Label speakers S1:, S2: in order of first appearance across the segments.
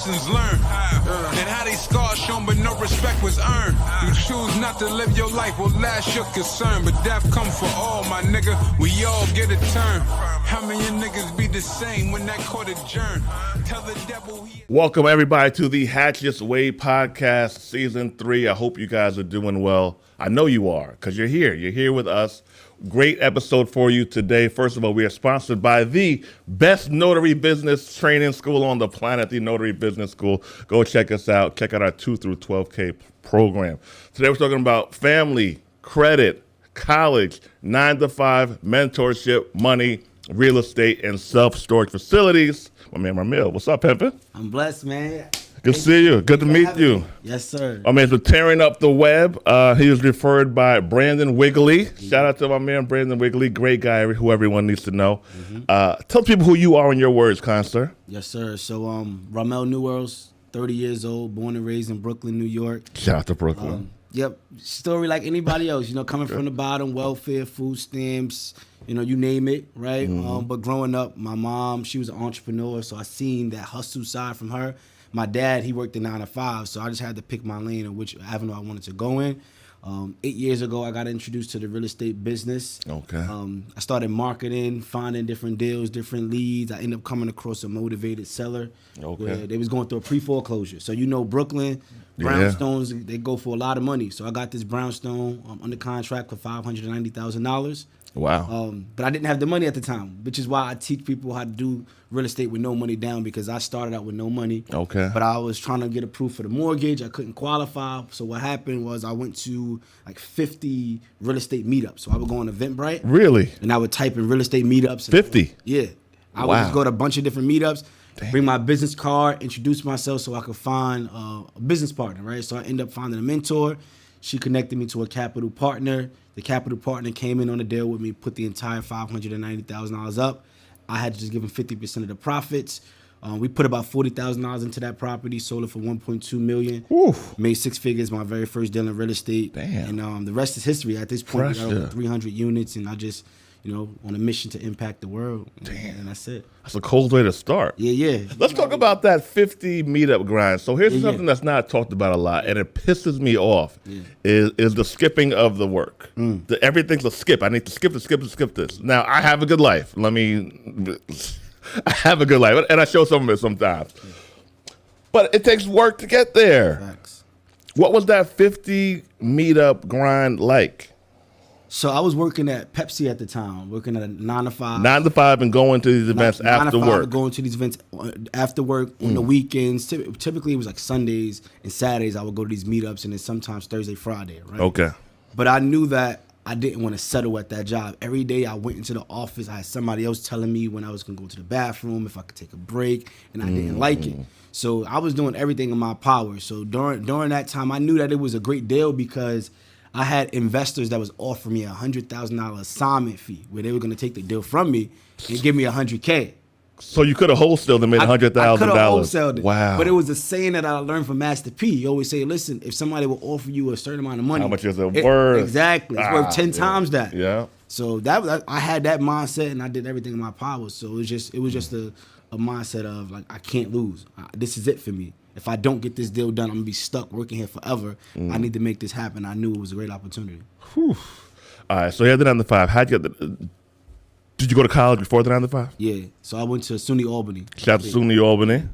S1: lessons learned. And how they scars shown but no respect was earned. You choose not to live your life, well that's your concern. But death come for all, my nigga, we all get a turn. How many niggas be the same when that court adjourned? Tell the devil he...
S2: Welcome everybody to the Hatchett's Way podcast, season 3. I hope you guys are doing well. I know you are, because you're here with us. Great episode for you today. First of all, we are sponsored by the best notary business training school on the planet, the Notary Business School. Go check us out. Check out our 2 through 12K program. Today we're talking about family, credit, college, 9-to-5, mentorship, money, real estate, and self-storage facilities. My man Ramil, what's up, Pimpin'?
S3: I'm blessed, man.
S2: Good to see you. Good to meet you.
S3: Yes, sir.
S2: My man's been tearing up the web. He was referred by Brandon Wigley. Shout out to my man Brandon Wigley. Great guy who everyone needs to know. Tell people who you are in your words, kind sir.
S3: Yes, sir. So, Ramel Newworlds, 30 years old, born and raised in Brooklyn, New York.
S2: Shout out to Brooklyn.
S3: Yep. Story like anybody else, coming from the bottom, welfare, food stamps, you name it, right? But growing up, my mom, she was an entrepreneur, so I seen that hustle side from her. My dad, he worked in 9-to-5, so I just had to pick my lane and which avenue I wanted to go in. 8 years ago, I got introduced to the real estate business. Okay. I started marketing, finding different deals, different leads. I ended up coming across a motivated seller. Okay. Where they was going through a pre-foreclosure. So Brooklyn, brownstones, they go for a lot of money. So I got this brownstone under contract for $590,000.
S2: Wow.
S3: But I didn't have the money at the time, which is why I teach people how to do real estate with no money down, because I started out with no money. Okay. But I was trying to get approved for the mortgage. I couldn't qualify. So what happened was I went to like 50 real estate meetups. So I would go on Eventbrite.
S2: Really?
S3: And I would type in real estate meetups.
S2: 50?
S3: Yeah. I would just go to a bunch of different meetups, bring my business card, introduce myself so I could find a business partner, right? So I ended up finding a mentor. She connected me to a capital partner. The capital partner came in on a deal with me, put the entire $590,000 up. I had to just give him 50% of the profits. We put about $40,000 into that property, sold it for $1.2 million. Oof. Made 6 figures, my very first deal in real estate. Damn. And the rest is history. At this point, we got over 300 units, and I just, on a mission to impact the world. Damn. And that's it.
S2: That's a cold way to start.
S3: Yeah.
S2: Let's talk about that 50 meetup grind. So here's something that's not talked about a lot, and it pisses me off, is the skipping of the work. Everything's a skip. I need to skip this. Now, I have a good life. I have a good life, and I show some of it sometimes. But it takes work to get there.
S3: Facts.
S2: What was that 50 meetup grind like?
S3: So I was working at Pepsi at the time, working at a 9-to-5.
S2: 9-to-5 and going to these events after work.
S3: Going to these events after work on the weekends. Typically, it was like Sundays and Saturdays. I would go to these meetups, and then sometimes Thursday, Friday, right? Okay. But I knew that I didn't want to settle at that job. Every day I went into the office, I had somebody else telling me when I was going to go to the bathroom, if I could take a break, and I didn't like it. So I was doing everything in my power. So during that time, I knew that it was a great deal because I had investors that was offering me a $100,000 assignment fee where they were going to take the deal from me and give me $100K.
S2: So you could have wholesaled and made $100,000.
S3: I could have wholesaled it.
S2: Wow.
S3: But it was a saying that I learned from Master P. He always say, listen, if somebody will offer you a certain amount of money.
S2: How much is it worth?
S3: Exactly. It's worth 10 times that.
S2: Yeah.
S3: So I had that mindset, and I did everything in my power. So it was just a mindset of like, I can't lose. This is it for me. If I don't get this deal done, I'm going to be stuck working here forever. I need to make this happen. I knew it was a great opportunity.
S2: Whew. All right, so you had the 9-to-5. Did you go to college before the 9-to-5?
S3: Yeah, so I went to SUNY Albany.
S2: Shout out to SUNY Albany.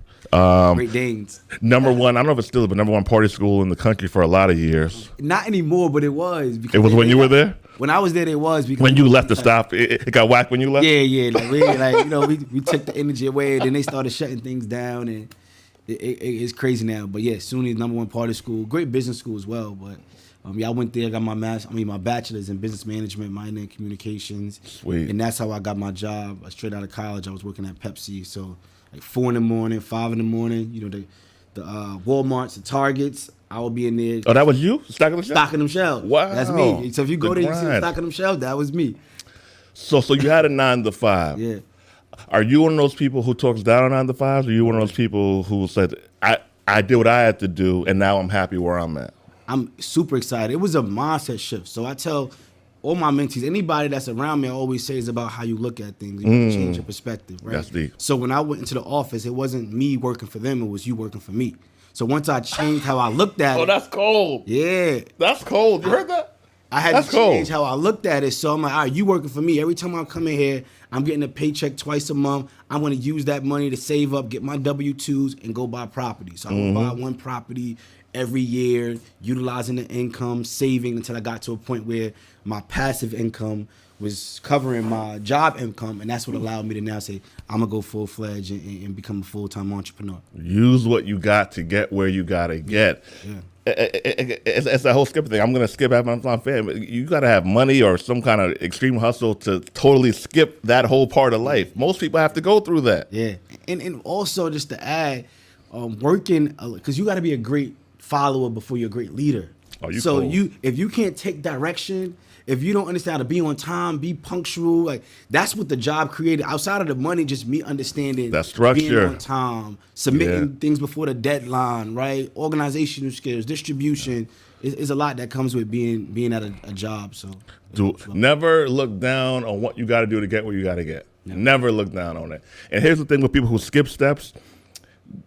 S3: Great Danes.
S2: Number one, I don't know if it's still, but number one party school in the country for a lot of years.
S3: Not anymore, but it was.
S2: It was when you were there?
S3: When I was there, it was. Because
S2: when you left the stop, it got whacked when you left?
S3: Yeah. We took the energy away, and then they started shutting things down, and it's crazy now. But yeah, SUNY number one party school, great business school as well. But I went there, got my bachelor's in business management, minor in communications. Sweet. And that's how I got my job. Straight out of college, I was working at Pepsi. So like 4 a.m, 5 a.m, the Walmarts, the Targets, I would be in there.
S2: Oh, that was you? Stocking them shelves?
S3: Stocking them shelves.
S2: Wow.
S3: That's me. So if you go there, you see stocking them shelves, that was me.
S2: So you had a 9-to-5.
S3: Yeah.
S2: Are you one of those people who talks down on 9-to-5s, or are you one of those people who said, I did what I had to do, and now I'm happy where I'm at?
S3: I'm super excited. It was a mindset shift. So I tell all my mentees, anybody that's around me, I always say is about how you look at things. You change your perspective, right?
S2: That's deep.
S3: So when I went into the office, it wasn't me working for them, it was you working for me. So once I changed how I looked at it.
S2: Oh, that's cold.
S3: Yeah.
S2: That's cold. You heard that?
S3: I had
S2: That's
S3: to change
S2: cold.
S3: how I looked at it. So I'm like, all right, you working for me. Every time I come in here, I'm getting a paycheck twice a month. I'm going to use that money to save up, get my W-2s, and go buy property. So I would buy one property every year, utilizing the income, saving until I got to a point where my passive income was covering my job income. And that's what allowed me to now say, I'm going to go full-fledged and become a full-time entrepreneur.
S2: Use what you got to get where you got to get.
S3: Yeah.
S2: It's that whole skip thing. I'm going to skip after I'm fan. You got to have money or some kind of extreme hustle to totally skip that whole part of life. Most people have to go through that.
S3: Yeah. And also just to add, working, because you got to be a great follower before you're a great leader.
S2: Oh, you
S3: so
S2: cold.
S3: if you can't take direction, if you don't understand how to be on time, be punctual, like that's what the job created. Outside of the money, just me understanding
S2: That structure.
S3: being on time, submitting
S2: Yeah.
S3: things before the deadline, right? Organizational skills, distribution is a lot that comes with being at a job. So
S2: Never look down on what you got to do to get where you got to get. Never look down on it. And here's the thing with people who skip steps.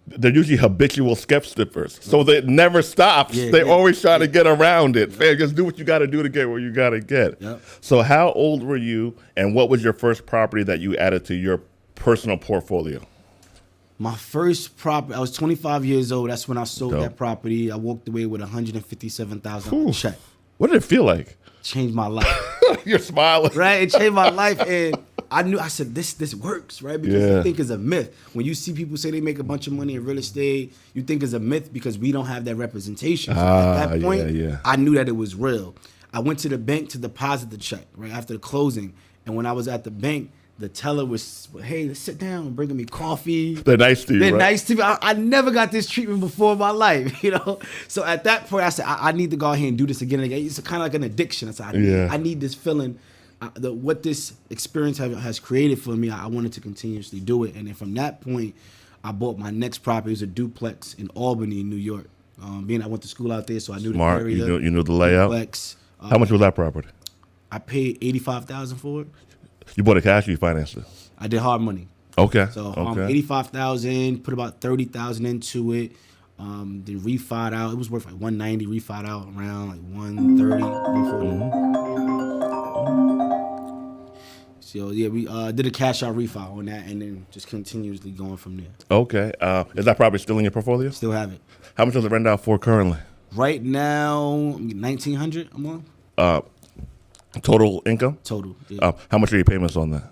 S2: They're usually habitual skip skippers. So they never stops.
S3: Yeah,
S2: they
S3: yeah,
S2: always try to get around it. Man, just do what you got to do to get where you got to get.
S3: Yep.
S2: So how old were you, and what was your first property that you added to your personal portfolio?
S3: My first property, I was 25 years old. That's when I sold
S2: Dope.
S3: that property. I walked away with $157,000 check.
S2: What did it feel like?
S3: Changed my life.
S2: You're smiling.
S3: Right? It changed my life, and I said, this works, right? Because
S2: Yeah.
S3: you think it's a myth. When you see people say they make a bunch of money in real estate, you think it's a myth because we don't have that representation. So at that point,
S2: yeah.
S3: I knew that it was real. I went to the bank to deposit the check, right, after the closing. And when I was at the bank, the teller was, hey, let's sit down, bringing me coffee.
S2: They're nice to you,
S3: They're
S2: right?
S3: nice to me. I never got this treatment before in my life, you know? So at that point, I said, I need to go ahead and do this again and again. It's kind of like an addiction. I said,
S2: Yeah.
S3: I need this feeling. What this experience has created for me, I wanted to continuously do it. And then from that point, I bought my next property. It was a duplex in Albany, New York. Being I went to school out there, so I knew
S2: Smart.
S3: the area.
S2: You knew the layout.
S3: Duplex.
S2: How much was that property?
S3: I paid $85,000 for it.
S2: You bought it cash or you financed it?
S3: I did hard money.
S2: Okay.
S3: So
S2: okay.
S3: $85,000, put about $30,000 into it. Then refied out. It was worth like $190. Refied out around like $130, $140. So yeah, we did a cash out refi on that, and then just continuously going from there.
S2: Okay. Is that property still in your portfolio?
S3: Still have it.
S2: How much does it rent out for currently?
S3: Right now, $1,900 a month
S2: Total income?
S3: total. Yeah.
S2: How much are your payments on that?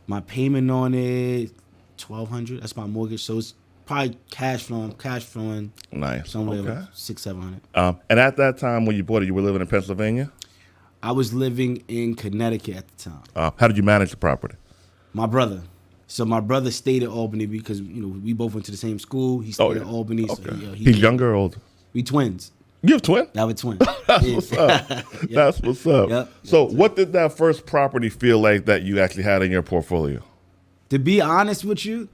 S3: My payment on it, $1,200. That's my mortgage. So it's probably cash flowing
S2: Nice.
S3: somewhere
S2: Okay.
S3: like $600-700.
S2: And at that time when you bought it, you were living in Pennsylvania?
S3: I was living in Connecticut at the time.
S2: How did you manage the property?
S3: My brother. So my brother stayed at Albany because we both went to the same school. He stayed at Albany.
S2: Okay.
S3: So
S2: He's younger or older?
S3: We twins.
S2: You have twins?
S3: Now we're twins.
S2: That's what's up. That's what's up.
S3: Yep.
S2: So what did that first property feel like that you actually had in your portfolio?
S3: To be honest with you,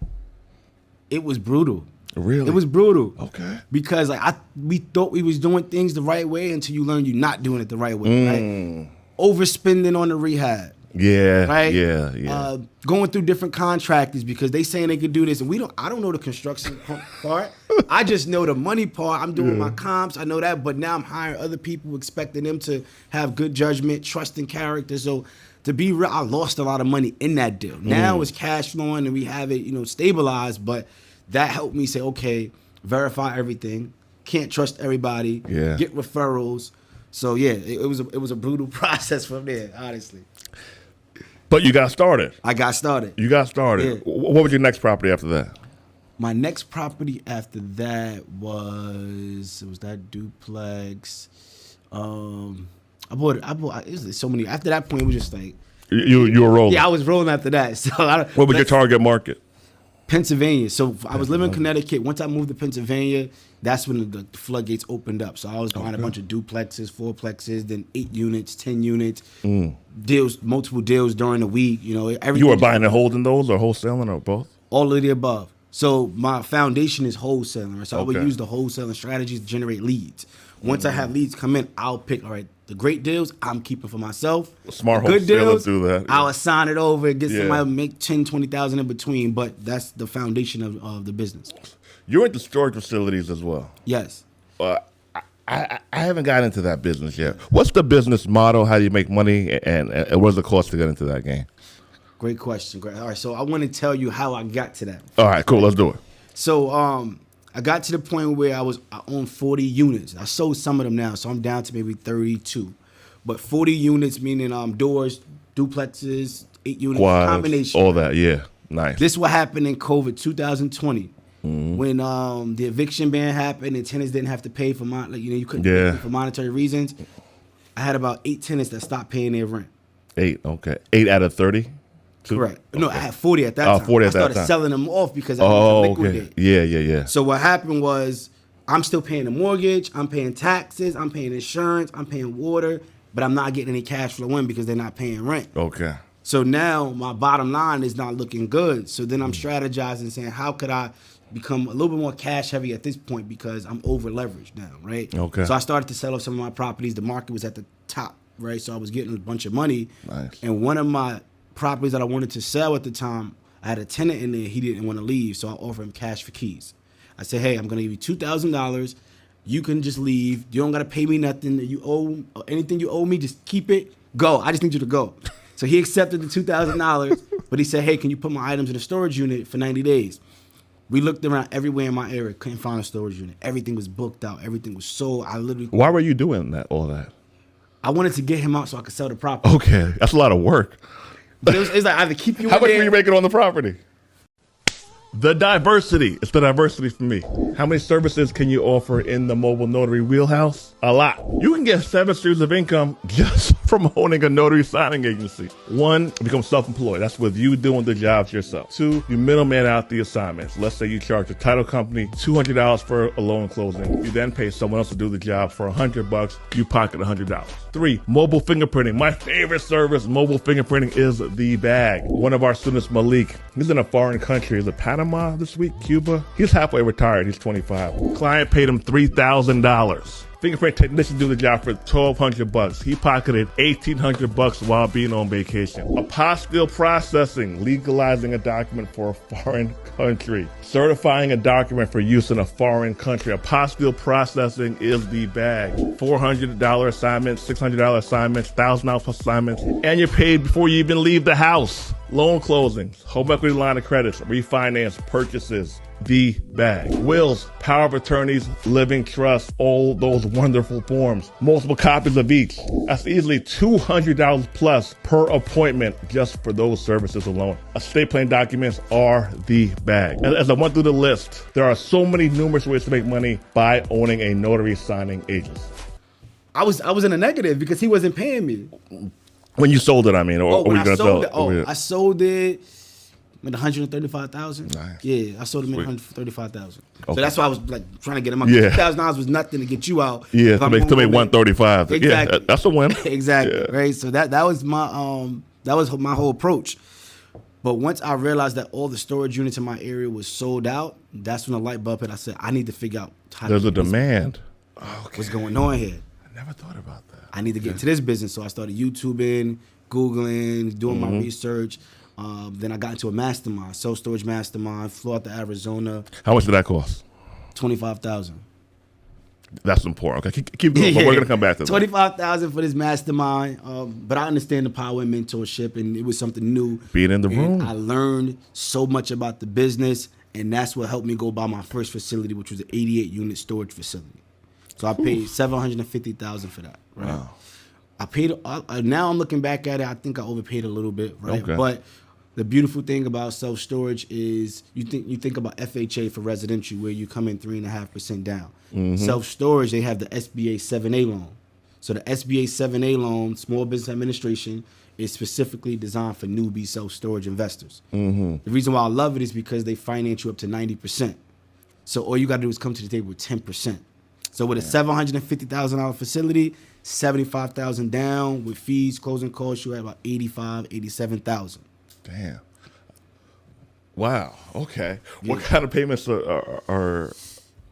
S3: it was brutal.
S2: Really?
S3: It was brutal.
S2: Okay.
S3: Because we thought we was doing things the right way until you learn you're not doing it the right way. Right? Overspending on the rehab.
S2: Yeah.
S3: Right?
S2: Yeah.
S3: Going through different contractors because they saying they could do this, and I don't know the construction part. I just know the money part. I'm doing my comps. I know that, but now I'm hiring other people, expecting them to have good judgment, trust and character. So to be real, I lost a lot of money in that deal. Now it's cash flowing and we have it, stabilized. But that helped me say, okay, verify everything. Can't trust everybody.
S2: Yeah.
S3: Get referrals. So yeah, it was a brutal process from there, honestly.
S2: But you got started.
S3: I got started.
S2: You got started.
S3: Yeah.
S2: What was your next property after that?
S3: My next property after that was that duplex. I bought it was so many. After that point, it was just like
S2: You were rolling.
S3: yeah, I was rolling after that. So
S2: What was your target market?
S3: Pennsylvania. So I was living in Connecticut. Once I moved to Pennsylvania, that's when the floodgates opened up. So I was buying a bunch of duplexes, fourplexes, then 8 units, 10 units, deals, multiple deals during the week.
S2: You
S3: Everything.
S2: were buying and holding those or wholesaling or both?
S3: All of the above. So my foundation is wholesaling. Right? So I would
S2: Okay.
S3: use the wholesaling strategies to generate leads. Once I have leads come in, I'll pick, all right, the great deals I'm keeping for myself.
S2: Smart
S3: The good
S2: wholesaler
S3: deals,
S2: do that, yeah.
S3: I'll assign it over and get
S2: Yeah.
S3: somebody to make 10, 20,000 in between. But that's the foundation of the business.
S2: You're into storage facilities as well.
S3: Yes.
S2: I haven't got into that business yet. What's the business model? How do you make money? And what's the cost to get into that game?
S3: Great question. Great. All right. So I want to tell you how I got to that.
S2: All right, cool. Let's do it.
S3: So I got to the point where I owned 40 units. I sold some of them now, so I'm down to maybe 32. But 40 units, meaning doors, duplexes, 8 units,
S2: Quads,
S3: combination.
S2: all that. Yeah, nice.
S3: This what happened in COVID 2020. When the eviction ban happened and tenants didn't have to pay for you couldn't pay for monetary reasons. I had about 8 tenants that stopped paying their rent.
S2: 8, okay. 8 out of 30?
S3: Correct. No, I had 40 at that time.
S2: 40 at that
S3: I started
S2: time.
S3: selling them off because I wanted to liquidate.
S2: Okay. Yeah.
S3: So what happened was I'm still paying the mortgage, I'm paying taxes, I'm paying insurance, I'm paying water, but I'm not getting any cash flow in because they're not paying rent.
S2: Okay.
S3: So now my bottom line is not looking good. So then I'm strategizing, saying, how could I become a little bit more cash heavy at this point because I'm over leveraged now, right?
S2: Okay.
S3: So I started to sell off some of my properties. The market was at the top, right? So I was getting a bunch of money.
S2: Nice.
S3: And one of my properties that I wanted to sell at the time, I had a tenant in there. He didn't want to leave, so I offered him cash for keys. I said, hey, I'm going to give you $2,000. You can just leave. You don't got to pay me nothing. You owe anything you owe me, just keep it. Go. I just need you to go. So he accepted the $2,000, but he said, hey, can you put my items in a storage unit for 90 days? We looked around everywhere in my area, couldn't find a storage unit. Everything was booked out. Everything was sold.
S2: Why were you doing all that?
S3: I wanted to get him out so I could sell the property.
S2: Okay, that's a lot of work.
S3: But it was like either keep you
S2: How
S3: in
S2: much
S3: there.
S2: were you making on the property? The diversity. It's the diversity for me. How many services can you offer in the mobile notary wheelhouse? A lot. You can get 7 streams of income just from owning a notary signing agency. 1, become self-employed. That's with you doing the jobs yourself. 2, you middleman out the assignments. Let's say you charge a title company $200 for a loan closing. You then pay someone else to do the job for $100. You pocket $100. 3, mobile fingerprinting. My favorite service, mobile fingerprinting, is the bag. One of our students, Malik, he's in a foreign country. Is it Panama this week? Cuba? He's halfway retired. He's 25. Client paid him $3,000. Fingerprint technician do the job for $1,200. He pocketed $1,800 while being on vacation. Apostille processing, legalizing a document for a foreign country. Certifying a document for use in a foreign country. Apostille processing is the bag. $400 assignments, $600 assignments, $1,000 assignments, and you're paid before you even leave the house. Loan closings, home equity line of credits, refinance, purchases. The bag. Wills, power of attorneys, living trust, all those wonderful forms. Multiple copies of each. That's easily $200 plus per appointment just for those services alone. Estate plan documents are the bag. As I went through the list, there are so many numerous ways to make money by owning a notary signing agency.
S3: I was in a negative because he wasn't paying me.
S2: When you sold it, I mean, or
S3: when
S2: you
S3: I
S2: gonna
S3: sold
S2: sell
S3: it, I sold it at $135,000.
S2: Nice.
S3: Yeah, I sold him at $135,000. So
S2: Okay.
S3: that's why I was like trying to get him out.
S2: Yeah.
S3: $2,000 was nothing to get you out.
S2: Yeah,
S3: If
S2: to
S3: I'm
S2: make
S3: gonna
S2: 135.
S3: Exactly.
S2: Yeah, that's a win.
S3: Exactly.
S2: Yeah.
S3: Right. So that was my whole approach. But once I realized that all the storage units in my area was sold out, that's when the light bulb hit. I said, I need to figure out
S2: There's a demand.
S3: what's going on here.
S2: I never thought about that.
S3: I need to get into this business. So I started YouTubing, Googling, doing my research. Then I got into a mastermind, self-storage mastermind, flew out to Arizona,
S2: How much did that cost?
S3: $25,000.
S2: That's important. Okay, keep going. But we're gonna come back to that.
S3: $25,000 for this mastermind. But I understand the power in mentorship, and it was something new.
S2: Being in the room.
S3: I learned so much about the business, and that's what helped me go buy my first facility, which was an 88-unit storage facility. So I paid $750,000 for that. Right.
S2: Wow.
S3: I paid. Now I'm looking back at it. I think I overpaid a little bit. Right.
S2: Okay.
S3: But the beautiful thing about self-storage is you think about FHA for residential, where you come in 3.5% down. Self-storage, they have the SBA 7A loan. So the SBA 7A loan, Small Business Administration, is specifically designed for newbie self-storage investors. The reason why I love it is because they finance you up to 90%. So all you got to do is come to the table with 10%. So with a $750,000 facility, $75,000 down with fees, closing costs, you had about $87,000.
S2: Damn. Wow. Okay. What kind of payments are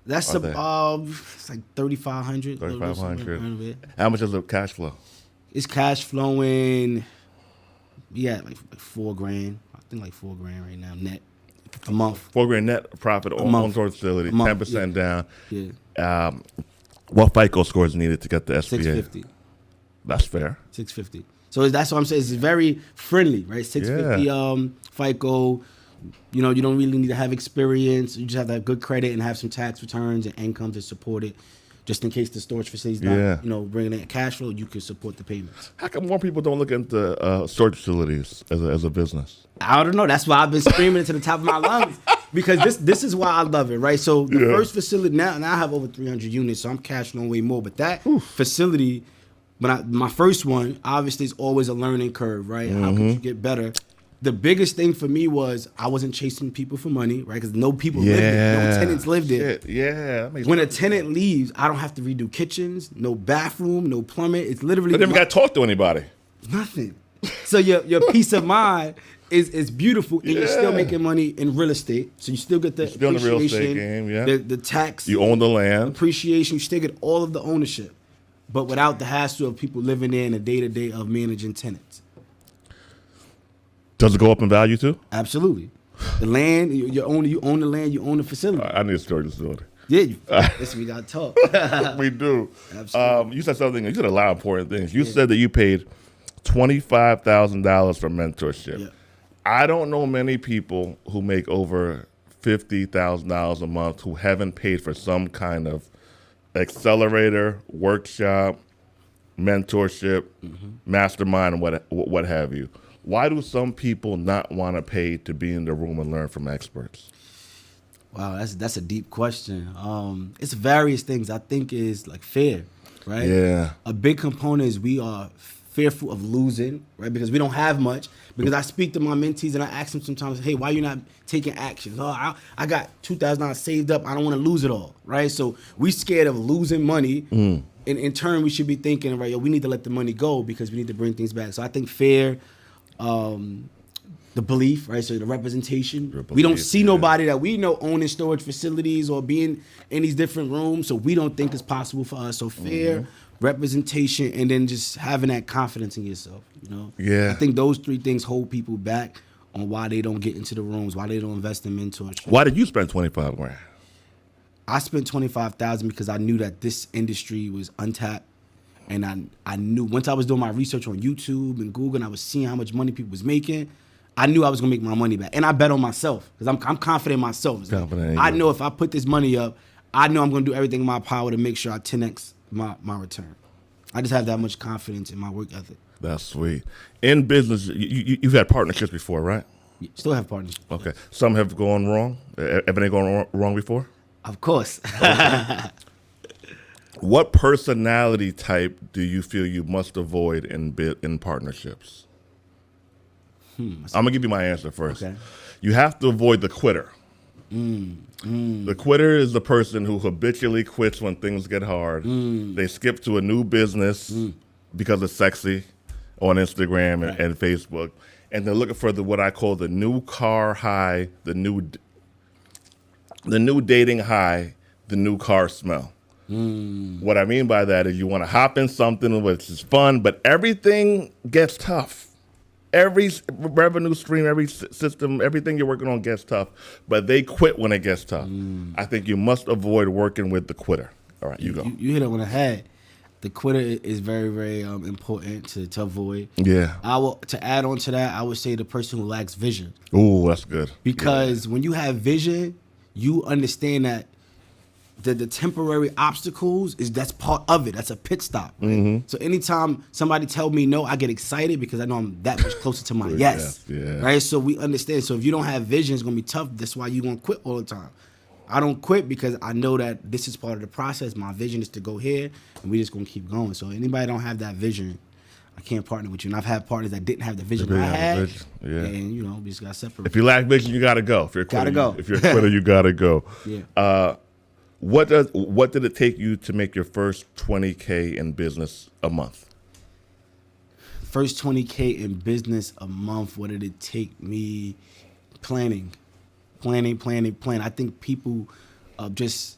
S3: That's
S2: Are they?
S3: It's like 3,500.
S2: 3,500? How much is the cash flow?
S3: It's cash flowing. Yeah, like $4,000. I think like $4,000 right now net a month.
S2: $4,000 net profit on towards facility. 10% down.
S3: Yeah.
S2: What FICO score is needed to get the SBA?
S3: 650.
S2: That's fair.
S3: 650. So that's what I'm saying. It's very friendly, right? 650 FICO. You know, you don't really need to have experience. You just have to have good credit and have some tax returns and income to support it. Just in case the storage facility's not, bringing in cash flow, you can support the payments.
S2: How come more people don't look into storage facilities as a business?
S3: I don't know. That's why I've been screaming it to the top of my lungs. Because this is why I love it, right? So the first facility, now I have over 300 units, so I'm cash flowing way more. But that facility, my first one, obviously is always a learning curve, right? How could you get better? The biggest thing for me was I wasn't chasing people for money, right? Because no people lived there. No tenants lived there.
S2: Yeah.
S3: When a tenant leaves, I don't have to redo kitchens, no bathroom, no plumbing. It's literally...
S2: I never got to talk to anybody.
S3: Nothing. So your peace of mind is beautiful, and you're still making money in real estate. So you still get the
S2: still in the real estate game,
S3: the tax.
S2: You own the land.
S3: Appreciation. You still get all of the ownership, but without the hassle of people living there in the day-to-day of managing tenants.
S2: Does it go up in value too?
S3: Absolutely. The land, you own the land, you own the facility.
S2: I need a storage facility.
S3: Yeah, listen, we got to talk.
S2: We do.
S3: Absolutely.
S2: You said something, you said a lot of important things. You said that you paid $25,000 for mentorship.
S3: Yeah.
S2: I don't know many people who make over $50,000 a month who haven't paid for some kind of accelerator, workshop, mentorship, mastermind, and what have you. Why do some people not want to pay to be in the room and learn from experts?
S3: Wow, that's a deep question. It's various things. I think is like fear, right?
S2: Yeah.
S3: A big component is we are fearful of losing, right? Because we don't have much. Because I speak to my mentees and I ask them sometimes, hey, why are you not taking action? Oh, I got $2,000 saved up. I don't want to lose it all, right? So we scared of losing money. And in turn, we should be thinking, right, we need to let the money go because we need to bring things back. So I think fear, the belief, right? So the representation. We don't see nobody that we know owning storage facilities or being in these different rooms, so we don't think it's possible for us. So fear, representation, and then just having that confidence in yourself, you know?
S2: Yeah.
S3: I think those three things hold people back on why they don't get into the rooms, why they don't invest in mentorship.
S2: Why did you spend $25,000?
S3: I spent $25,000 because I knew that this industry was untapped. And I knew once I was doing my research on YouTube and Google and I was seeing how much money people was making, I knew I was gonna make my money back. And I bet on myself because I'm confident in myself. I know if I put this money up, I know I'm gonna do everything in my power to make sure I 10x my return. I just have that much confidence in my work ethic.
S2: That's sweet. In business, you've had partnerships before, right?
S3: Still have partnerships.
S2: Okay. Some have gone wrong. Ever they gone wrong before?
S3: Of course.
S2: What personality type do you feel you must avoid in partnerships? I'm gonna give you my answer first. Okay. You have to avoid the quitter. The quitter is the person who habitually quits when things get hard. They skip to a new business because it's sexy on Instagram and Facebook, and they're looking for what I call the new car high, the new dating high, the new car smell. What I mean by that is you want to hop in something which is fun, but everything gets tough. Every revenue stream, every system, everything you're working on gets tough, but they quit when it gets tough. I think you must avoid working with the quitter. All right, you go.
S3: You hit it on the head. The quitter is very, very important to avoid.
S2: Yeah.
S3: To add on to that, I would say the person who lacks vision.
S2: Ooh, that's good.
S3: Because when you have vision, you understand that the temporary obstacles that's part of it. That's a pit stop. Right? So anytime somebody tell me no, I get excited because I know I'm that much closer to my yes. Right? So we understand. So if you don't have vision, it's gonna be tough. That's why you're gonna quit all the time. I don't quit because I know that this is part of the process. My vision is to go here, and we just gonna keep going. So anybody don't have that vision, I can't partner with you. And I've had partners that didn't have the vision I had, and we just got separated.
S2: If you lack vision, you gotta go. If you're a quitter, if you're a quitter, you gotta go.
S3: Yeah.
S2: What did it take you to make your first $20K in business a month?
S3: First $20K in business a month. What did it take me? Planning. planning. I think people just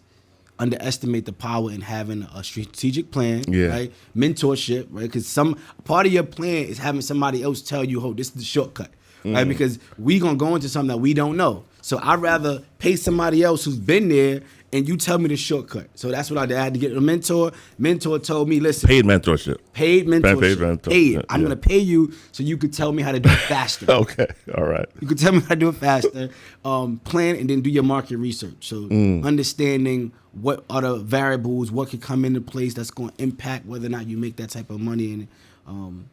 S3: underestimate the power in having a strategic plan, right? Mentorship, right? Because some part of your plan is having somebody else tell you, "Oh, this is the shortcut," right? Because we gonna go into something that we don't know. So I'd rather pay somebody else who's been there and you tell me the shortcut. So that's what I did. I had to get a mentor. Mentor told me, listen.
S2: Paid mentorship.
S3: Paid mentorship.
S2: Paid mentor.
S3: Paid. I'm going to pay you so you could tell me how to do it faster.
S2: Okay. All right.
S3: You could tell me how to do it faster. Plan and then do your market research. So understanding what are the variables, what could come into place that's going to impact whether or not you make that type of money. And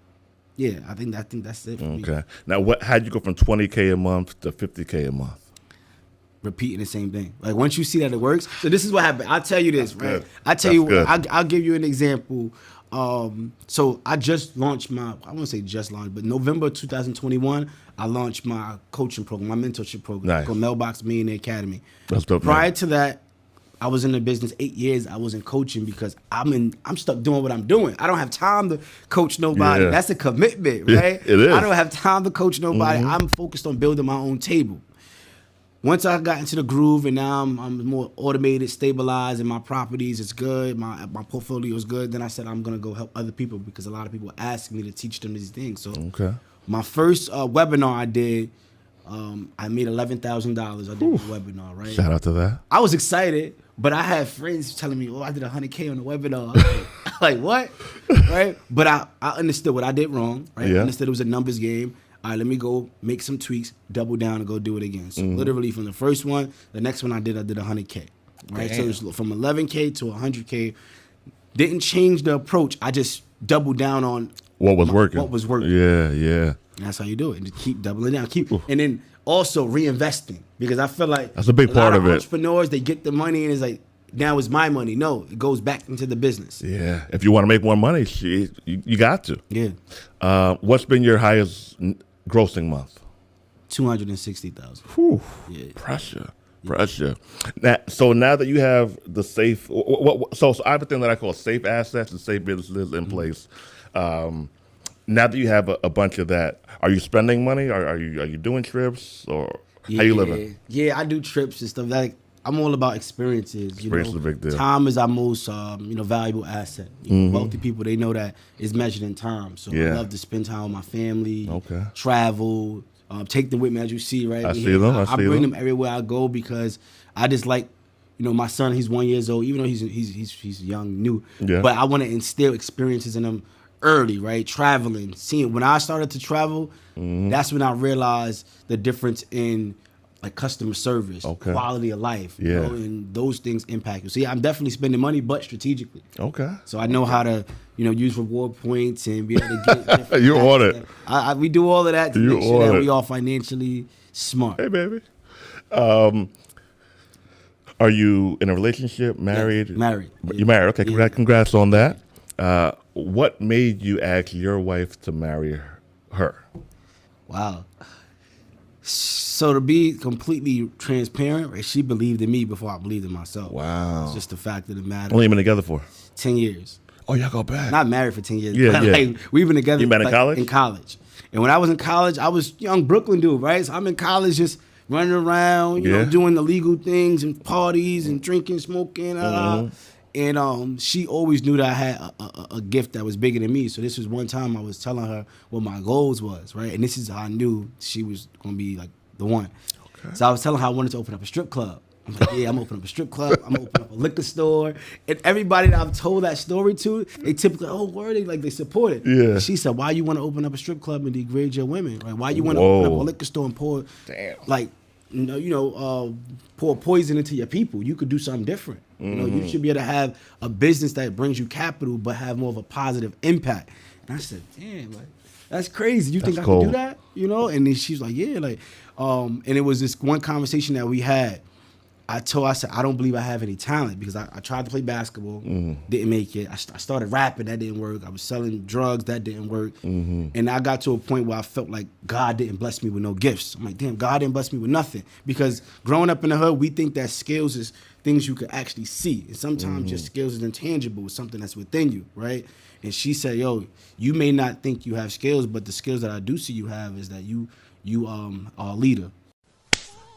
S3: I think that's it for me.
S2: Okay. Now, how'd you go from $20K a month to $50K a month?
S3: Repeating the same thing. Like once you see that it works. So this is what happened. I'll tell you this,
S2: That's
S3: right?
S2: good.
S3: I tell you, I'll give you an example. So I just launched I won't say just launched, but November 2021, I launched my coaching program, my mentorship program called Mailbox Millionaire Academy.
S2: That's dope.
S3: Prior to that, I was in the business 8 years. I wasn't coaching because I'm stuck doing what I'm doing. I don't have time to coach nobody. Yeah. That's a commitment, right?
S2: It is.
S3: I don't have time to coach nobody. I'm focused on building my own table. Once I got into the groove and now I'm more automated, stabilized, and my properties is good, my portfolio is good, then I said I'm gonna go help other people because a lot of people ask me to teach them these things. So my first webinar I did, I made $11,000. I did a webinar, right?
S2: Shout out to that.
S3: I was excited, but I had friends telling me, "Oh, I did $100K on the webinar." I was like, what? Right? But I understood what I did wrong. Right? I understood it was a numbers game. All right, let me go make some tweaks, double down, and go do it again. So literally from the first one, the next one I did $100K. Right? So it was from 11K to 100K. Didn't change the approach. I just doubled down on
S2: what was working.
S3: What was working.
S2: Yeah, yeah.
S3: And that's how you do it. And just keep doubling down. And then also reinvesting. Because I feel like
S2: that's a big part of it.
S3: Entrepreneurs, they get the money and it's like, now it's my money. No, it goes back into the business.
S2: Yeah. If you want to make more money, you got to.
S3: Yeah.
S2: What's been your highest grossing month?
S3: 260,000.
S2: Whew. Yeah. Pressure. Now that you have the safe, so I have a thing that I call safe assets and safe businesses in place. Now that you have a bunch of that, are you spending money? Are you doing trips or how you living?
S3: Yeah, I do trips and stuff. Like I'm all about experiences.
S2: Experience is a big deal.
S3: Time is our most valuable asset. Wealthy people, they know that it's measured in time. So I love to spend time with my family. Travel. Take them with me, as you see, right?
S2: I see them.
S3: I bring them everywhere I go because I just like, my son. He's 1 year old, even though he's young, new. Yeah. But I want to instill experiences in him early, right? Traveling, seeing. When I started to travel, that's when I realized the difference in like customer service, quality of life, and those things impact you. So yeah, I'm definitely spending money, but strategically. Okay. So I know how to, use reward points and be able to get.
S2: You're on it.
S3: We do all of that to make sure that we are financially smart.
S2: Hey, baby. Are you in a relationship? Married?
S3: Yes, married.
S2: You're married. Okay. Yeah. Congrats on that. What made you ask your wife to marry her?
S3: Wow. So to be completely transparent, right, she believed in me before I believed in myself.
S2: Wow.
S3: It's just the fact of the matter.
S2: How long you been together for?
S3: 10 years.
S2: Oh, y'all go back.
S3: Not married for 10 years.
S2: Yeah,
S3: but like, we've been together.
S2: You met in college?
S3: In college. And when I was in college, I was young Brooklyn dude, right? So I'm in college just running around, you know, doing illegal things and parties and drinking, smoking. And she always knew that I had a gift that was bigger than me. So this was one time I was telling her what my goals was, right? And this is how I knew she was going to be like the one. Okay. So I was telling her I wanted to open up a strip club. I'm like, yeah, I'm opening up a strip club. I'm opening up a liquor store. And everybody that I've told that story to, they typically, oh, word, they support it. Yeah. And she said, why you want to open up a strip club and degrade your women? Right? Why you want to open up a liquor store and pour, pour poison into your people? You could do something different. You should be able to have a business that brings you capital, but have more of a positive impact. And I said, damn, like, that's crazy. You think I could do that? And then she's like, yeah, like, and it was this one conversation that we had. I said, I don't believe I have any talent because I tried to play basketball, didn't make it. I started rapping, that didn't work. I was selling drugs, that didn't work. And I got to a point where I felt like God didn't bless me with no gifts. I'm like, damn, God didn't bless me with nothing. Because growing up in the hood, we think that skills is things you could actually see. And sometimes your skills is intangible. It's something that's within you, right? And she said, yo, you may not think you have skills, but the skills that I do see you have is that you are a leader.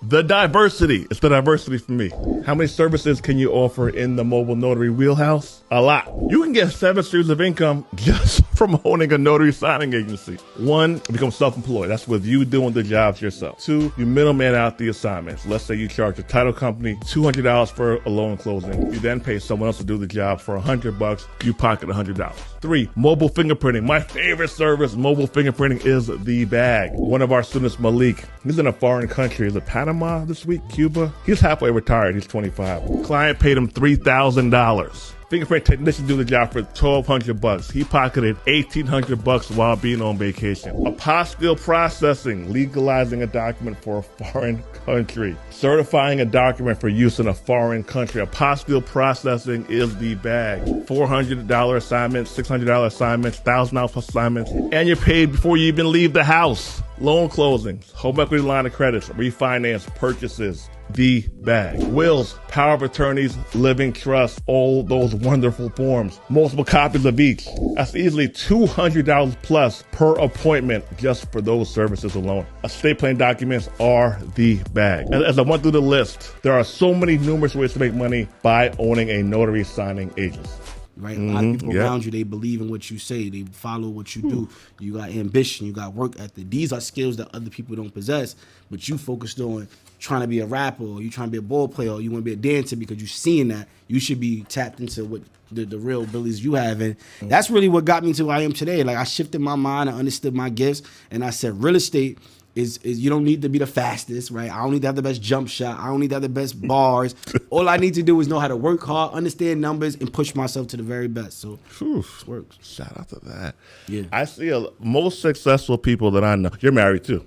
S2: The diversity. It's the diversity for me. How many services can you offer in the mobile notary wheelhouse? A lot. You can get 7 streams of income just from owning a notary signing agency. 1, become self-employed. That's with you doing the jobs yourself. 2, you middleman out the assignments. Let's say you charge a title company $200 for a loan closing. You then pay someone else to do the job for $100. You pocket $100. 3, mobile fingerprinting. My favorite service, mobile fingerprinting, is the bag. One of our students, Malik, he's in a foreign country. Is it Panama this week? Cuba? He's halfway retired. He's 25. Client paid him $3,000. Fingerprint technician do the job for $1,200. He pocketed $1,800 while being on vacation. Apostille processing, legalizing a document for a foreign country. Certifying a document for use in a foreign country. Apostille processing is the bag. $400 assignments, $600 assignments, $1,000 plus assignments, and you're paid before you even leave the house. Loan closings, home equity line of credits, refinance, purchases. The bag. Wills, power of attorneys, living trust, all those wonderful forms. Multiple copies of each. That's easily $200 plus per appointment just for those services alone. Estate plan documents are the bag. As I went through the list, there are so many numerous ways to make money by owning a notary signing agency.
S3: Right, a lot of people around you, they believe in what you say, they follow what you do. You got ambition, you got work ethic. These are skills that other people don't possess, but you focused on trying to be a rapper, or you trying to be a ball player, or you want to be a dancer because you're seeing that. You should be tapped into what the real abilities you have, and that's really what got me to where I am today. Like, I shifted my mind, I understood my gifts, and I said, real estate is you don't need to be the fastest, right? I don't need to have the best jump shot. I don't need to have the best bars. All I need to do is know how to work hard, understand numbers, and push myself to the very best. So it works.
S2: Shout out to that.
S3: Yeah.
S2: I see most successful people that I know. You're married too.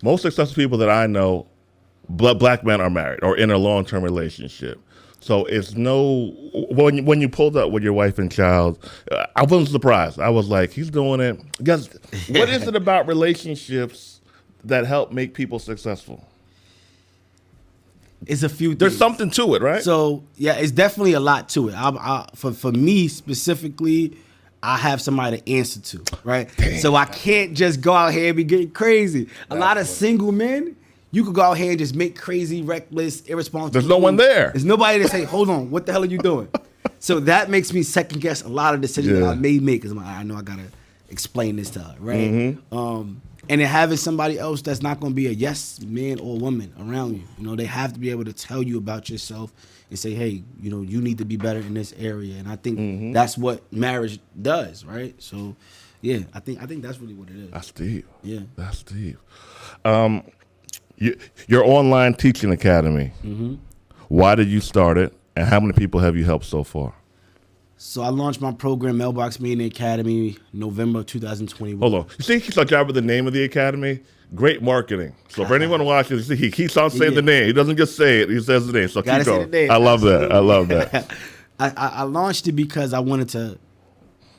S2: Most successful people that I know, black men, are married or in a long-term relationship. So it's no, when you pulled up with your wife and child, I wasn't surprised. I was like, he's doing it. Because what is it about relationships that help make people successful?
S3: It's a few things.
S2: There's something to it, right?
S3: So, yeah, it's definitely a lot to it. For me specifically, I have somebody to answer to, right? Damn. So I can't just go out here and be getting crazy. A lot of single men, you could go out here and just make crazy, reckless, irresponsible.
S2: There's no one there.
S3: There's nobody to say, hold on, what the hell are you doing? So that makes me second guess a lot of decisions that I may make, because I know I got to explain this to her, right? And then having somebody else that's not going to be a yes man or woman around you. You know, they have to be able to tell you about yourself and say, hey, you know, you need to be better in this area. And I think that's what marriage does, right? So, yeah, I think that's really what it is.
S2: That's deep.
S3: Yeah.
S2: That's deep. Your online teaching academy, why did you start it, and how many people have you helped so far?
S3: So I launched my program, Mailbox Meeting Academy, November 2021.
S2: Hold on. You see, he keeps on dropping the name of the academy. Great marketing. So for anyone watching, you see, he keeps on saying the name. He doesn't just say it. He says the name. So keep going. I love that. I love that.
S3: I launched it because I wanted to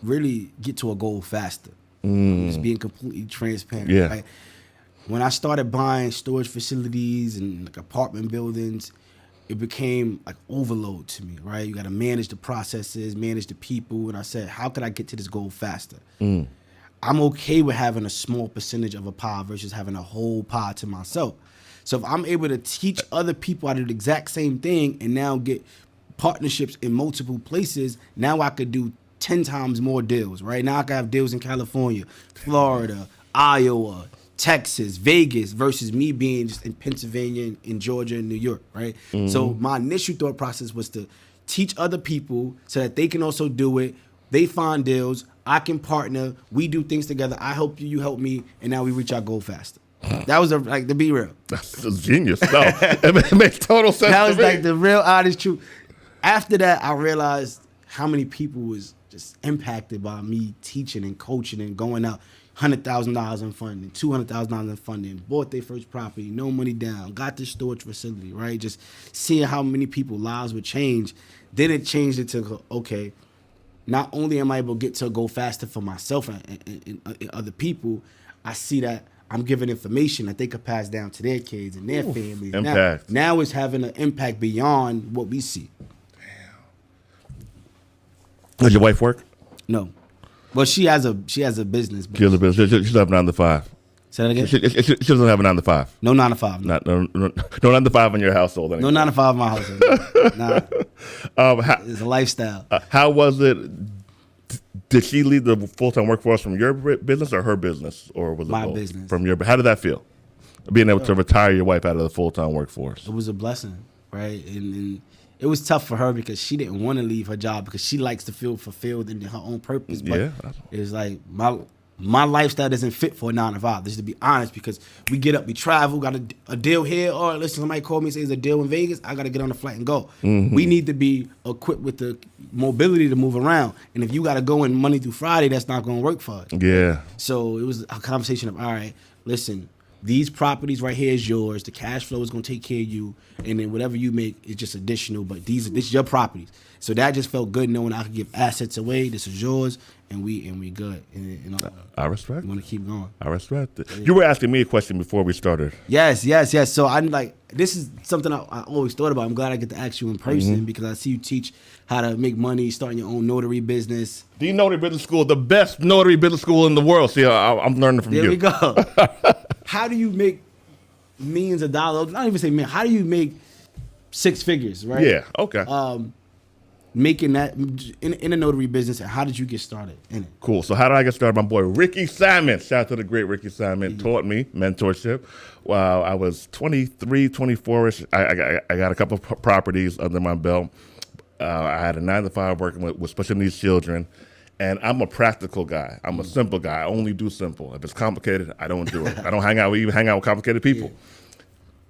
S3: really get to a goal faster. Just being completely transparent.
S2: Yeah.
S3: Right? When I started buying storage facilities and like apartment buildings, it became like overload to me, right? You got to manage the processes, manage the people. And I said, how could I get to this goal faster? I'm okay with having a small percentage of a pie versus having a whole pie to myself. So if I'm able to teach other people how to do the exact same thing and now get partnerships in multiple places, now I could do 10 times more deals, right? Now I can have deals in California, Florida, Iowa, Texas, Vegas, versus me being just in Pennsylvania, in Georgia, and New York, right? So my initial thought process was to teach other people so that they can also do it. They find deals, I can partner, we do things together, I help you, you help me, and now we reach our goal faster. That was like, to be real.
S2: That's genius. No, it makes total sense.
S3: That was like the real honest truth. After that, I realized how many people was just impacted by me teaching and coaching and going out. $100,000 in funding, $200,000 in funding, bought their first property, no money down, got this storage facility, right? Just seeing how many people's lives would change. Then it changed it to, okay, not only am I able to get to go faster for myself and other people, I see that I'm giving information that they could pass down to their kids and their families.
S2: Impact.
S3: Now it's having an impact beyond what we see.
S2: Does your wife work?
S3: No. Well, she has a business.
S2: She has a business. She's up 9 to 5.
S3: Say that again.
S2: She doesn't have a 9 to 5.
S3: No 9 to 5. No,
S2: No 9 to 5 in your household. Anymore.
S3: no 9 to 5 in my household. Nah. It's a lifestyle.
S2: How was it? Did she leave the full-time workforce from your business or her business, or was it
S3: My
S2: both?
S3: business?
S2: From your. How did that feel? Being able to retire your wife out of the full-time workforce.
S3: It was a blessing, right? And it was tough for her because she didn't want to leave her job because she likes to feel fulfilled in her own purpose. But
S2: Yeah.
S3: it's like my lifestyle doesn't fit for a 9 to 5. Just to be honest, because we get up, we travel, got a deal here, or listen, somebody called me and says there's a deal in Vegas. I got to get on the flight and go.
S2: Mm-hmm.
S3: We need to be equipped with the mobility to move around. And if you got to go in Monday through Friday, that's not going to work for us.
S2: Yeah.
S3: So it was a conversation of, all right, listen, these properties right here is yours. The cash flow is going to take care of you, and then whatever you make is just additional. But this is your properties. So that just felt good knowing I could give assets away. This is yours, and we good. And
S2: I respect.
S3: We want to keep going.
S2: I respect it. You were asking me a question before we started.
S3: Yes. So I'm like, this is something I always thought about. I'm glad I get to ask you in person because I see you teach how to make money, starting your own notary business.
S2: The Notary Business School, the best notary business school in the world. See, I'm learning from you.
S3: There we go. How do you make millions of dollars? Not even say million. How do you make 6 figures, right?
S2: Yeah. Okay.
S3: Making that in a notary business, and how did you get started in it?
S2: Cool. So how did I get started? My boy Ricky Simon, shout out to the great Ricky Simon, taught me mentorship while I was 23, 24ish. I got a couple of properties under my belt. I had a 9 to 5 working with special needs children, and I'm a practical guy. I'm a simple guy. I only do simple. If it's complicated, I don't do it. I don't hang out with complicated people.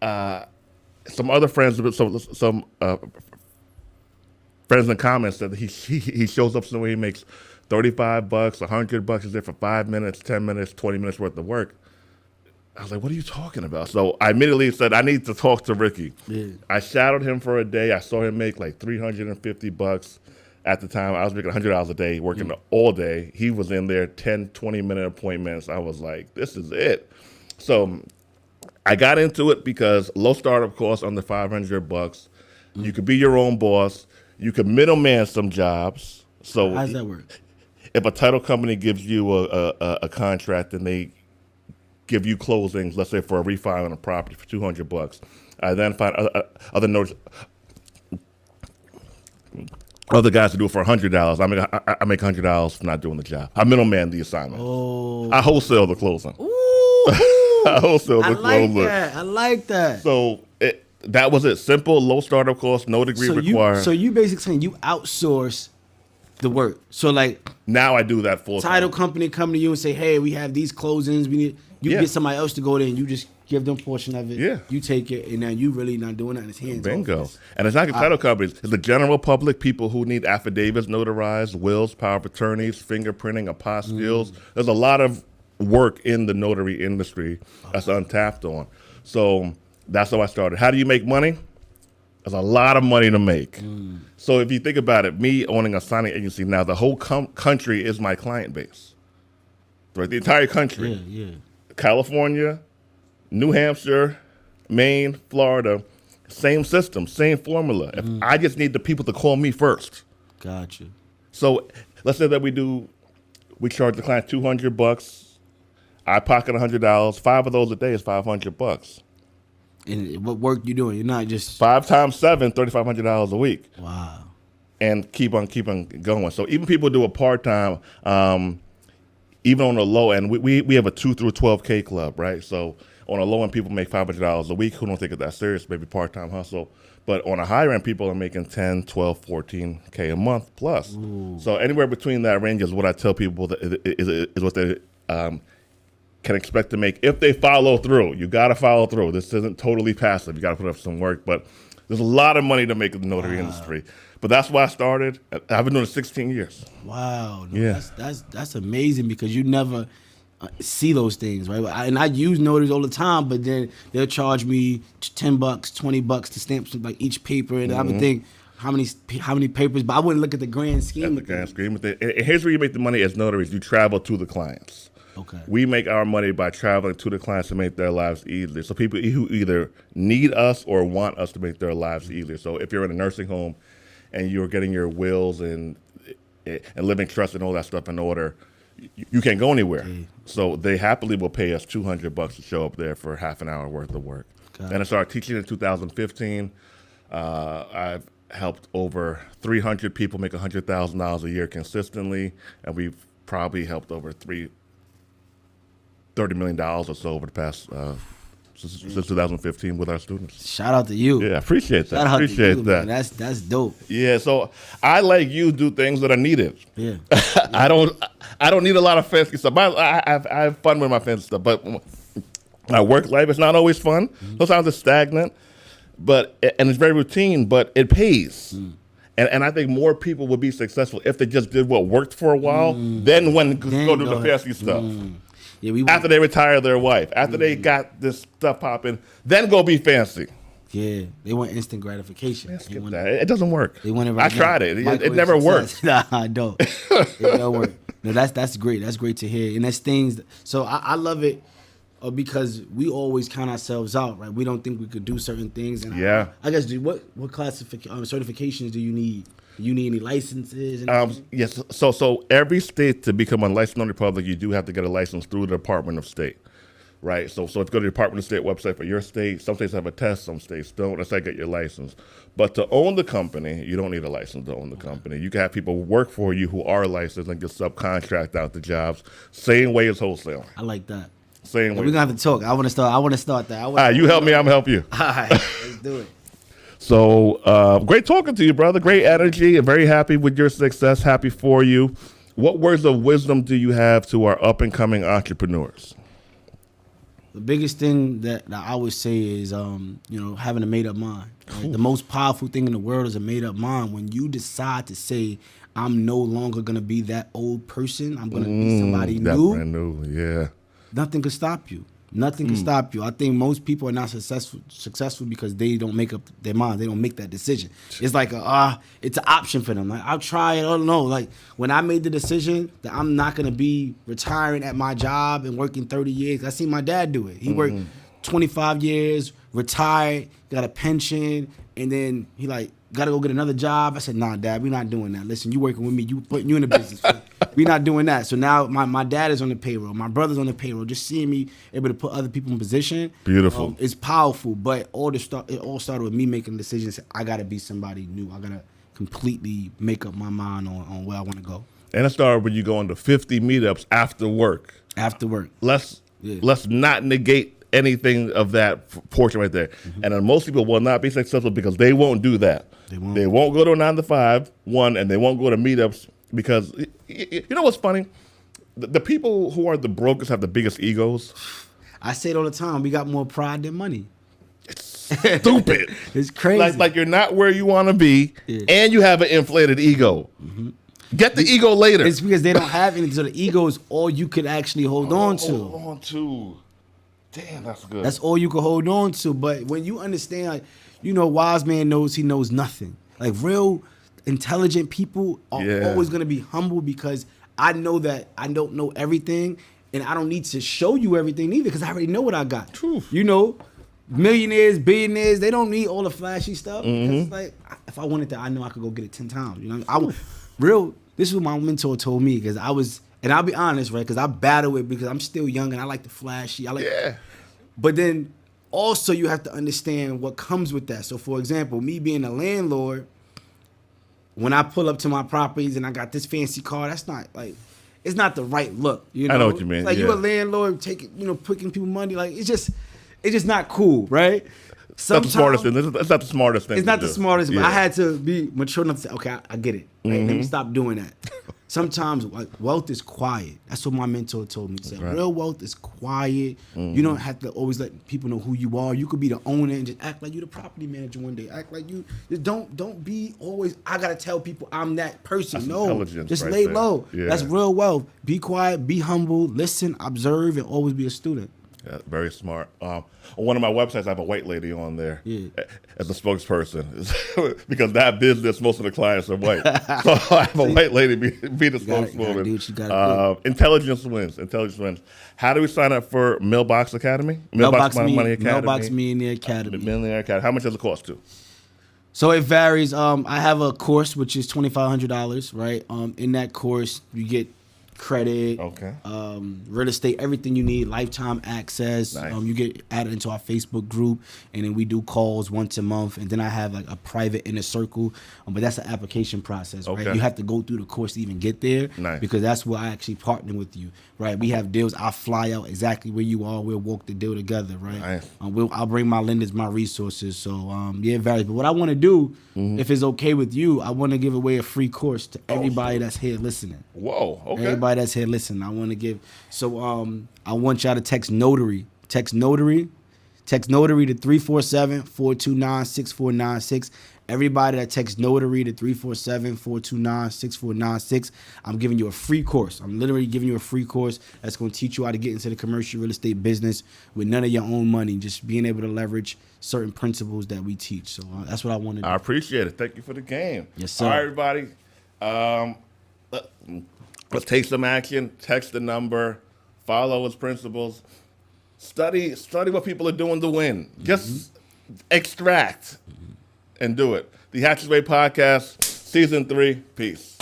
S2: Some other friends, some friends in comments said that he shows up somewhere, he makes $35, $100. He's there for 5 minutes, 10 minutes, 20 minutes worth of work. I was like, what are you talking about? So I immediately said, I need to talk to Ricky. Yeah. I shadowed him for a day. I saw him make like $350 at the time. I was making $100 a day, working all day. He was in there 10, 20-minute appointments. I was like, this is it. So I got into it because low startup costs under $500. You could be your own boss. You could middleman some jobs. So
S3: how does that work?
S2: If a title company gives you a contract and they give you closings, let's say for a refi on a property for $200, I then find other notes. Other guys to do it for $100. I make $100 for not doing the job. I middleman the assignment.
S3: Oh,
S2: I wholesale the closing.
S3: Ooh.
S2: I wholesale the closing.
S3: I like that.
S2: So that was it. Simple, low startup cost, no degree required.
S3: So you basically saying you outsource the work. So like
S2: now I do that full time.
S3: Title company come to you and say, hey, we have these closings. We need you get somebody else to go there and you just give them a portion of it. Yeah. You take it and then you really not doing that in his hands.
S2: Bingo. And it's not the title companies. It's the general public, people who need affidavits notarized, wills, power of attorneys, fingerprinting, apostilles. There's a lot of work in the notary industry that's untapped on. So that's how I started. How do you make money? There's a lot of money to make. So if you think about it, me owning a signing agency now, the whole country is my client base. Right? The entire country.
S3: Yeah.
S2: California, New Hampshire, Maine, Florida, same system, same formula. If I just need the people to call me first.
S3: Gotcha.
S2: So let's say that we charge the client $200. I pocket $100. 5 of those a day is $500.
S3: And what work you doing? You're not just
S2: 5 times 7, $3,500 a week.
S3: Wow.
S2: And keep on going. So even people do a part-time, even on the low end, we have a 2 through 12K club, right? So on a low end, people make $500 a week who don't take it that serious, maybe part-time hustle. But on a higher end, people are making 10, 12, 14K a month plus. Ooh. So anywhere between that range is what I tell people that is what they can expect to make if they follow through. You got to follow through. This isn't totally passive. You got to put up some work. But there's a lot of money to make in the notary industry. But that's why I started. I've been doing it 16 years.
S3: Wow. No,
S2: yeah.
S3: That's amazing because you never see those things, right? And I use notaries all the time, but then they'll charge me $10, $20 to stamp some, like each paper, and I would think how many papers, but I wouldn't look at the grand scheme.
S2: And here's where you make the money as notaries. You travel to the clients.
S3: Okay.
S2: We make our money by traveling to the clients to make their lives easier. So people who either need us or want us to make their lives easier. So if you're in a nursing home, and you're getting your wills and living trust and all that stuff in order, you can't go anywhere. So they happily will pay us $200 to show up there for half an hour worth of work. And I started teaching in 2015. I've helped over 300 people make $100,000 a year consistently, and we've probably helped over $30 million or so over the past since 2015 with our students.
S3: Shout out to you.
S2: Yeah, I appreciate that.
S3: Shout out
S2: Appreciate
S3: to you,
S2: that.
S3: man. That's dope.
S2: Yeah, so I, like you, do things that are needed.
S3: Yeah.
S2: I don't need a lot of fancy stuff. I have fun with my fancy stuff, but my work life is not always fun. Sometimes it's stagnant, and it's very routine, but it pays. And I think more people would be successful if they just did what worked for a while, then go do the fancy stuff.
S3: Yeah,
S2: after they retire their wife, after they got this stuff popping, then go be fancy.
S3: Yeah, they want instant gratification.
S2: Man, skip that. It doesn't work.
S3: They want it
S2: I tried it. It never worked.
S3: Nah, I don't. It don't work. No, that's great. That's great to hear. And that's things. So I love it because we always count ourselves out, right? We don't think we could do certain things. And
S2: yeah.
S3: I guess what certifications do you need? Do you need any licenses?
S2: Yes. So every state to become a licensed notary public, you do have to get a license through the Department of State. Right, so if you go to the Department of State website for your state, some states have a test, some states don't. That's how you get your license. But to own the company, you don't need a license to own the company. You can have people work for you who are licensed and just subcontract out the jobs. Same way as wholesaling.
S3: I like that.
S2: Same way.
S3: We're gonna have to talk. I want to start that.
S2: All right, you help me, I'm gonna help you.
S3: All right, let's do it.
S2: So great talking to you, brother. Great energy. I'm very happy with your success. Happy for you. What words of wisdom do you have to our up and coming entrepreneurs?
S3: The biggest thing that I would say is, having a made up mind. Right? The most powerful thing in the world is a made up mind. When you decide to say, I'm no longer going to be that old person, I'm going to be somebody new.
S2: Brand new, yeah.
S3: Nothing can stop you. Nothing can stop you. I think most people are not successful because they don't make up their mind. They don't make that decision. It's like it's an option for them. Like, I'll try it. I don't know. Like, when I made the decision that I'm not gonna be retiring at my job and working 30 years, I seen my dad do it. He worked 25 years, retired, got a pension, and then he gotta go get another job. I said, nah, Dad, we're not doing that. Listen, you working with me, you putting you in the business. We're not doing that. So now my dad is on the payroll. My brother's on the payroll. Just seeing me able to put other people in position.
S2: Beautiful.
S3: It's powerful. But it all started with me making decisions. I got to be somebody new. I got to completely make up my mind on where I want to go.
S2: And it started when you go into 50 meetups after work.
S3: After work.
S2: Let's not negate anything of that portion right there. And then most people will not be successful because they won't do that. They won't go to a 9-to-5, and they won't go to meetups because, you know what's funny? The people who are the brokers have the biggest egos.
S3: I say it all the time. We got more pride than money.
S2: It's stupid.
S3: It's crazy.
S2: Like you're not where you want to be, and you have an inflated ego. Get the ego later.
S3: It's because they don't have anything. So the ego is all you could actually hold on to.
S2: Hold on to. Damn, that's good.
S3: That's all you can hold on to. But when you understand, wise man knows he knows nothing. Like, real intelligent people are always going to be humble because I know that I don't know everything, and I don't need to show you everything either because I already know what I got.
S2: Truth.
S3: Millionaires, billionaires, they don't need all the flashy stuff. It's like, if I wanted that, I know I could go get it 10 times. This is what my mentor told me because and I'll be honest, right? Because I battle it because I'm still young and I like the flashy. But then also you have to understand what comes with that. So, for example, me being a landlord, when I pull up to my properties and I got this fancy car, that's not it's not the right look.
S2: I know what you mean.
S3: Like, you a landlord taking, picking people money. Like, it's just not cool, right?
S2: It's not the smartest thing. It's not the smartest thing.
S3: It's not the smartest, but I had to be mature enough to say, okay, I get it. Right? Let me stop doing that. Sometimes wealth is quiet. That's what my mentor told me. He said, real wealth is quiet. You don't have to always let people know who you are. You could be the owner and just act like you're the property manager one day. Act like you just don't be always, I gotta tell people I'm that person.
S2: That's
S3: no, just lay low. Yeah. That's real wealth. Be quiet, be humble, listen, observe, and always be a student.
S2: Yeah, very smart. On one of my websites, I have a white lady on there as a spokesperson because that business, most of the clients are white. So I have a white lady be the spokeswoman. Intelligence wins. How do we sign up for Mailbox Academy?
S3: Mailbox
S2: Money Academy.
S3: Mailbox Millionaire Academy.
S2: Millionaire Academy. How much does it cost to?
S3: So it varies. I have a course which is $2,500, right? In that course, you get credit,
S2: Okay.
S3: Real estate, everything you need, lifetime access.
S2: Nice.
S3: You get added into our Facebook group, and then we do calls once a month. And then I have like a private inner circle, but that's an application process, right?
S2: Okay.
S3: You have to go through the course to even get there,
S2: Nice.
S3: because that's where I actually partner with you, right? We have deals. I fly out exactly where you are. We'll walk the deal together, right?
S2: Nice.
S3: I'll bring my lenders, my resources. So yeah, it varies. But what I want to do, if it's okay with you, I want to give away a free course to everybody that's here listening.
S2: Whoa. Okay.
S3: Everybody that's here listening, I want to give. So I want y'all to text Notary. Text Notary to 347-429-6496. Everybody that texts Notary to 347-429-6496, I'm giving you a free course. I'm literally giving you a free course that's going to teach you how to get into the commercial real estate business with none of your own money, just being able to leverage certain principles that we teach. So that's what I want to do.
S2: I appreciate it. Thank you for the game.
S3: Yes, sir.
S2: All right, everybody. Let's take some action. Text the number. Follow his principles. Study what people are doing to win. Just extract and do it. The Hatchett Way Podcast, Season 3. Peace.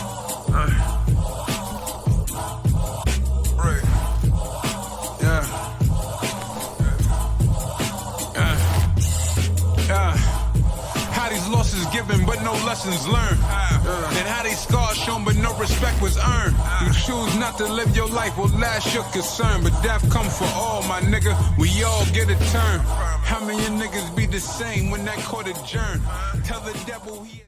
S1: How these losses given but no lessons learned, and how these scars shown but no respect was earned. You choose not to live your life, well that's your concern, but death come for all, my nigga, we all get a turn. How many niggas be the same when that court adjourned? Tell the devil he